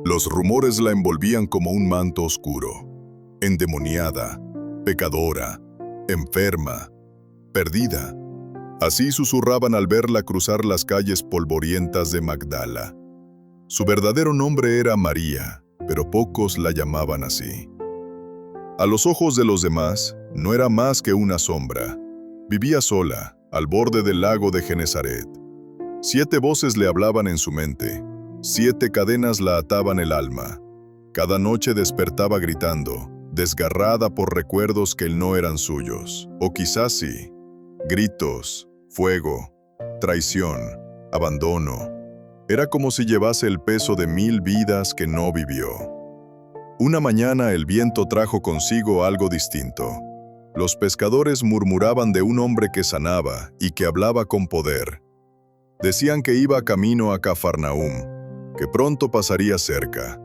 Los rumores la envolvían como un manto oscuro, endemoniada, pecadora, enferma, perdida. Así susurraban al verla cruzar las calles polvorientas de Magdala. Su verdadero nombre era María, pero pocos la llamaban así. A los ojos de los demás, no era más que una sombra. Vivía sola, al borde del lago de Genesaret. 7 voces le hablaban en su mente. 7 cadenas la ataban el alma. Cada noche despertaba gritando, desgarrada por recuerdos que no eran suyos. O quizás sí. Gritos, fuego, traición, abandono. Era como si llevase el peso de 1000 vidas que no vivió. Una mañana el viento trajo consigo algo distinto. Los pescadores murmuraban de un hombre que sanaba y que hablaba con poder. Decían que iba camino a Cafarnaúm, que pronto pasaría cerca.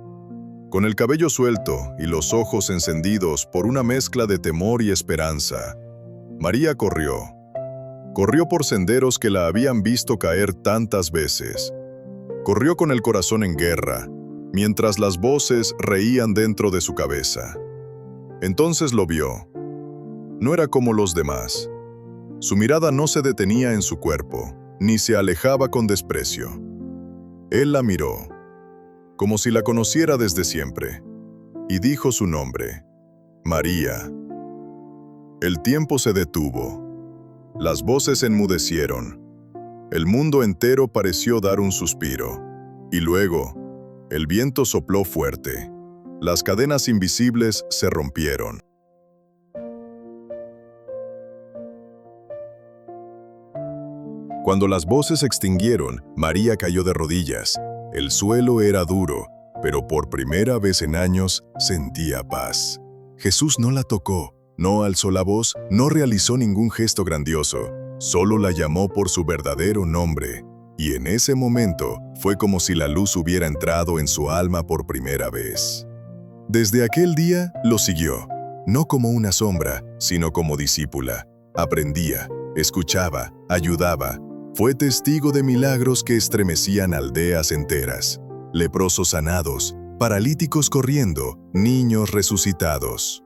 Con el cabello suelto y los ojos encendidos por una mezcla de temor y esperanza, María corrió. Corrió por senderos que la habían visto caer tantas veces. Corrió con el corazón en guerra, mientras las voces reían dentro de su cabeza. Entonces lo vio. No era como los demás. Su mirada no se detenía en su cuerpo, ni se alejaba con desprecio. Él la miró, como si la conociera desde siempre, y dijo su nombre, María. El tiempo se detuvo. Las voces enmudecieron. El mundo entero pareció dar un suspiro. Y luego, el viento sopló fuerte. Las cadenas invisibles se rompieron. Cuando las voces se extinguieron, María cayó de rodillas. El suelo era duro, pero por primera vez en años sentía paz. Jesús no la tocó, no alzó la voz, no realizó ningún gesto grandioso. Solo la llamó por su verdadero nombre. Y en ese momento fue como si la luz hubiera entrado en su alma por primera vez. Desde aquel día lo siguió, no como una sombra, sino como discípula. Aprendía, escuchaba, ayudaba. Fue testigo de milagros que estremecían aldeas enteras. Leprosos sanados, paralíticos corriendo, niños resucitados.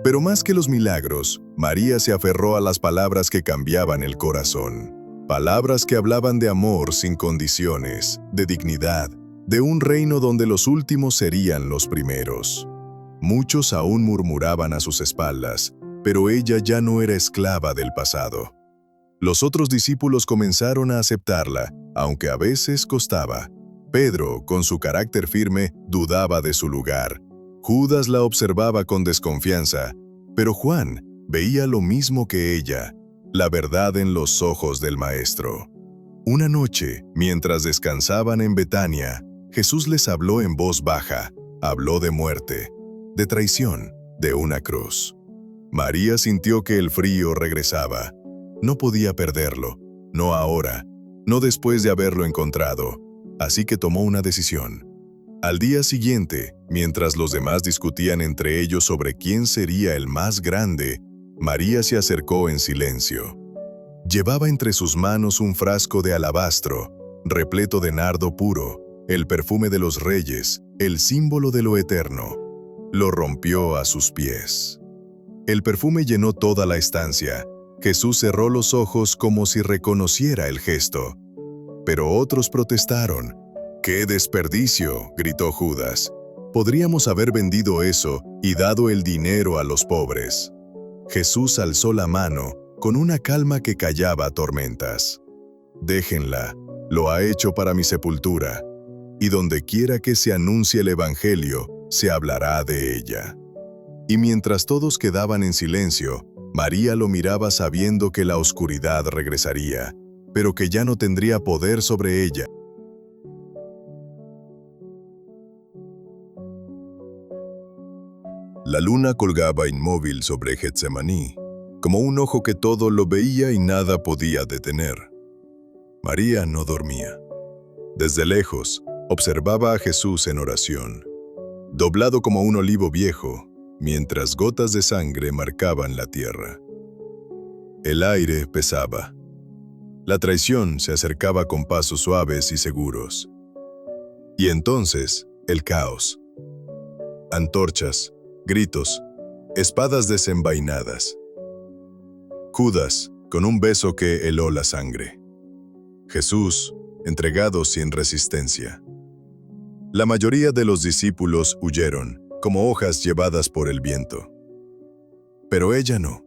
Pero más que los milagros, María se aferró a las palabras que cambiaban el corazón. Palabras que hablaban de amor sin condiciones, de dignidad, de un reino donde los últimos serían los primeros. Muchos aún murmuraban a sus espaldas, pero ella ya no era esclava del pasado. Los otros discípulos comenzaron a aceptarla, aunque a veces costaba. Pedro, con su carácter firme, dudaba de su lugar. Judas la observaba con desconfianza, pero Juan veía lo mismo que ella, la verdad en los ojos del Maestro. Una noche, mientras descansaban en Betania, Jesús les habló en voz baja, habló de muerte, de traición, de una cruz. María sintió que el frío regresaba. No podía perderlo, no ahora, no después de haberlo encontrado, así que tomó una decisión. Al día siguiente, mientras los demás discutían entre ellos sobre quién sería el más grande, María se acercó en silencio. Llevaba entre sus manos un frasco de alabastro, repleto de nardo puro, el perfume de los reyes, el símbolo de lo eterno. Lo rompió a sus pies. El perfume llenó toda la estancia. Jesús cerró los ojos como si reconociera el gesto. Pero otros protestaron. ¡Qué desperdicio!, gritó Judas. Podríamos haber vendido eso y dado el dinero a los pobres. Jesús alzó la mano con una calma que callaba tormentas. Déjenla, lo ha hecho para mi sepultura, y donde quiera que se anuncie el Evangelio, se hablará de ella. Y mientras todos quedaban en silencio, María lo miraba sabiendo que la oscuridad regresaría, pero que ya no tendría poder sobre ella. La luna colgaba inmóvil sobre Getsemaní, como un ojo que todo lo veía y nada podía detener. María no dormía. Desde lejos, observaba a Jesús en oración, doblado como un olivo viejo, mientras gotas de sangre marcaban la tierra. El aire pesaba. La traición se acercaba con pasos suaves y seguros. Y entonces, El caos. Antorchas, gritos, espadas desenvainadas. Judas, con un beso que heló la sangre. Jesús, entregado sin resistencia. La mayoría de los discípulos huyeron, como hojas llevadas por el viento. Pero ella no.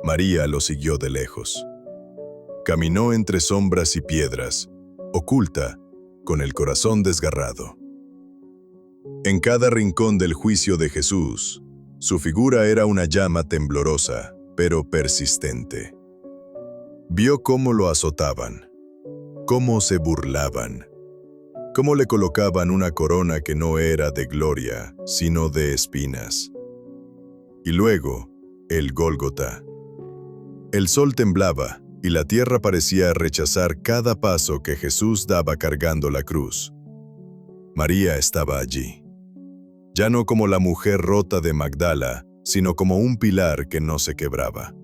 María lo siguió de lejos. Caminó entre sombras y piedras, oculta, con el corazón desgarrado. En cada rincón del juicio de Jesús, su figura era una llama temblorosa, pero persistente. Vio cómo lo azotaban, cómo se burlaban, cómo le colocaban una corona que no era de gloria, sino de espinas. Y luego, el Gólgota. El sol temblaba y la tierra parecía rechazar cada paso que Jesús daba cargando la cruz. María estaba allí. Ya no como la mujer rota de Magdala, sino como un pilar que no se quebraba.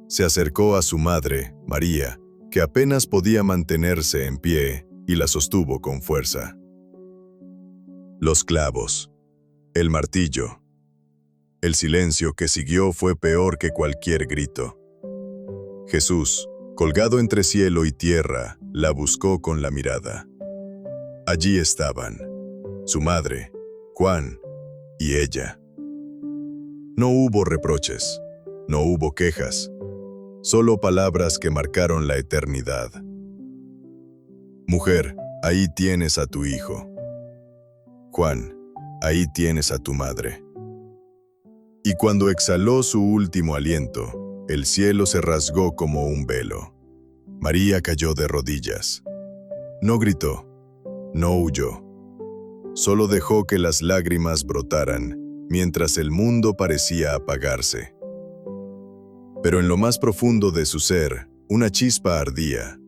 Se acercó a su madre, María, que apenas podía mantenerse en pie, y la sostuvo con fuerza. Los clavos, el martillo, el silencio que siguió fue peor que cualquier grito. Jesús, colgado entre cielo y tierra, la buscó con la mirada. Allí estaban, su madre, Juan y ella. No hubo reproches, no hubo quejas, solo palabras que marcaron la eternidad. Mujer, ahí tienes a tu hijo. Juan, ahí tienes a tu madre. Y cuando exhaló su último aliento, el cielo se rasgó como un velo. María cayó de rodillas. No gritó, no huyó. Solo dejó que las lágrimas brotaran, mientras el mundo parecía apagarse. Pero en lo más profundo de su ser, una chispa ardía.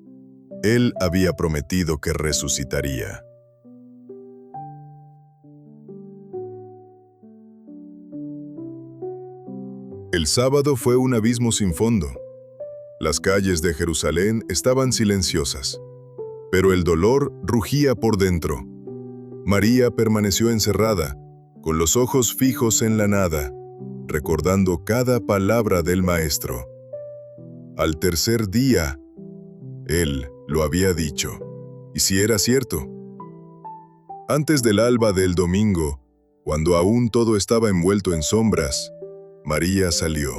Él había prometido que resucitaría. El sábado fue un abismo sin fondo. Las calles de Jerusalén estaban silenciosas, pero el dolor rugía por dentro. María permaneció encerrada, con los ojos fijos en la nada, recordando cada palabra del Maestro. Al tercer día, Él lo había dicho, y si era cierto. Antes del alba del domingo, cuando aún todo estaba envuelto en sombras, María salió.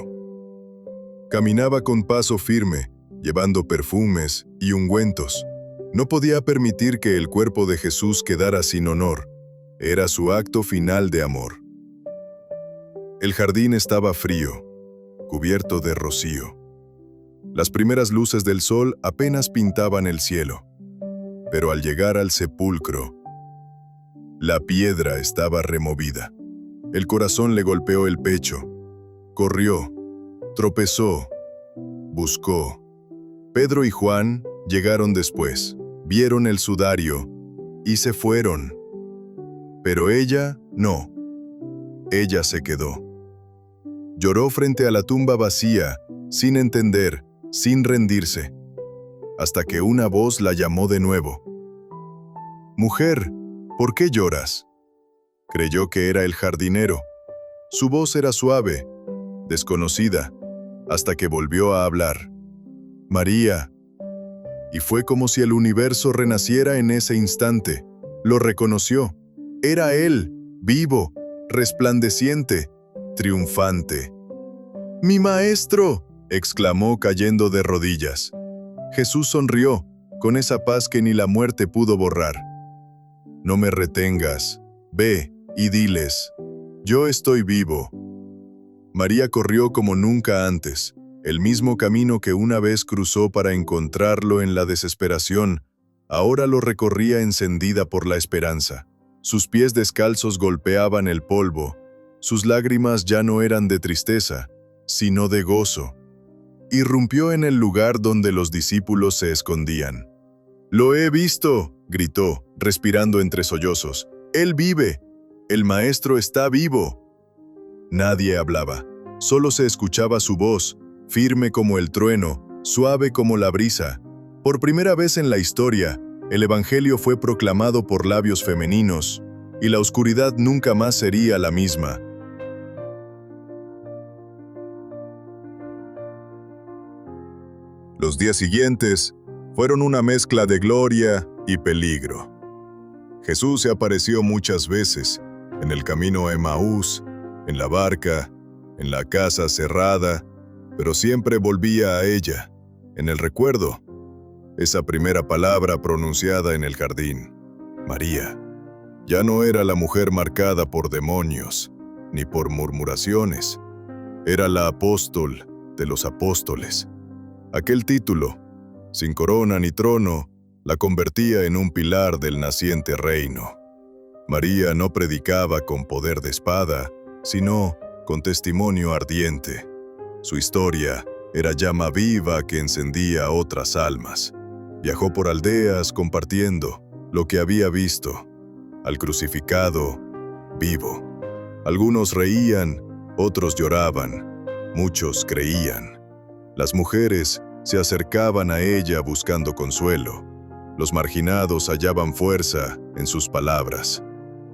Caminaba con paso firme, llevando perfumes y ungüentos. No podía permitir que el cuerpo de Jesús quedara sin honor. Era su acto final de amor. El jardín estaba frío, cubierto de rocío. Las primeras luces del sol apenas pintaban el cielo. Pero al llegar al sepulcro, la piedra estaba removida. El corazón le golpeó el pecho. Corrió, tropezó, buscó. Pedro y Juan llegaron después, vieron el sudario y se fueron. Pero ella no. Ella se quedó. Lloró frente a la tumba vacía, sin entender, sin rendirse, hasta que una voz la llamó de nuevo. «Mujer, ¿por qué lloras?» Creyó que era el jardinero. Su voz era suave, desconocida, hasta que volvió a hablar. «María». Y fue como si el universo renaciera en ese instante. Lo reconoció. Era él, vivo, resplandeciente, triunfante. «¡Mi maestro!», exclamó cayendo de rodillas. Jesús sonrió, con esa paz que ni la muerte pudo borrar. «No me retengas. Ve y diles, yo estoy vivo». María corrió como nunca antes, el mismo camino que una vez cruzó para encontrarlo en la desesperación, ahora lo recorría encendida por la esperanza. Sus pies descalzos golpeaban el polvo, sus lágrimas ya no eran de tristeza, sino de gozo. Irrumpió en el lugar donde los discípulos se escondían. «¡Lo he visto!», gritó, respirando entre sollozos. «¡Él vive! El Maestro está vivo». Nadie hablaba, solo se escuchaba su voz, firme como el trueno, suave como la brisa. Por primera vez en la historia, el Evangelio fue proclamado por labios femeninos, y la oscuridad nunca más sería la misma. Los días siguientes fueron una mezcla de gloria y peligro. Jesús se apareció muchas veces, en el camino a Emaús, en la barca, en la casa cerrada, pero siempre volvía a ella, en el recuerdo, esa primera palabra pronunciada en el jardín, María. Ya no era la mujer marcada por demonios, ni por murmuraciones. Era la apóstol de los apóstoles. Aquel título, sin corona ni trono, la convertía en un pilar del naciente reino. María no predicaba con poder de espada, sino con testimonio ardiente. Su historia era llama viva que encendía otras almas. Viajó por aldeas compartiendo lo que había visto, al crucificado vivo. Algunos reían, otros lloraban, muchos creían. Las mujeres se acercaban a ella buscando consuelo. Los marginados hallaban fuerza en sus palabras.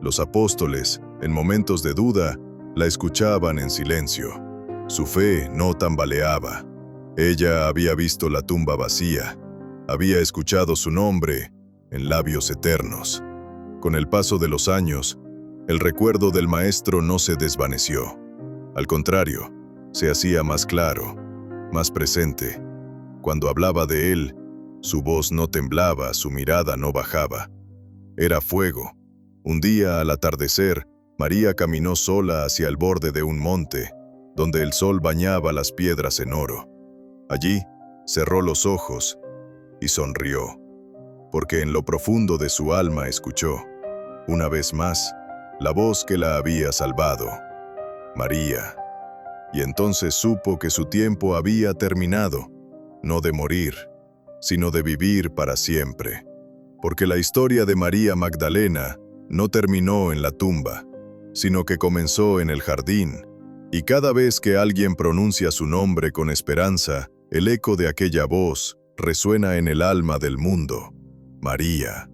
Los apóstoles, en momentos de duda, la escuchaban en silencio. Su fe no tambaleaba. Ella había visto la tumba vacía. Había escuchado su nombre en labios eternos. Con el paso de los años, el recuerdo del Maestro no se desvaneció. Al contrario, se hacía más claro, más presente. Cuando hablaba de él, su voz no temblaba, su mirada no bajaba. Era fuego. Un día, al atardecer, María caminó sola hacia el borde de un monte, donde el sol bañaba las piedras en oro. Allí, cerró los ojos y sonrió, porque en lo profundo de su alma escuchó, una vez más, la voz que la había salvado, María. Y entonces supo que su tiempo había terminado, no de morir, sino de vivir para siempre, porque la historia de María Magdalena no terminó en la tumba, sino que comenzó en el jardín, y cada vez que alguien pronuncia su nombre con esperanza, el eco de aquella voz resuena en el alma del mundo, María.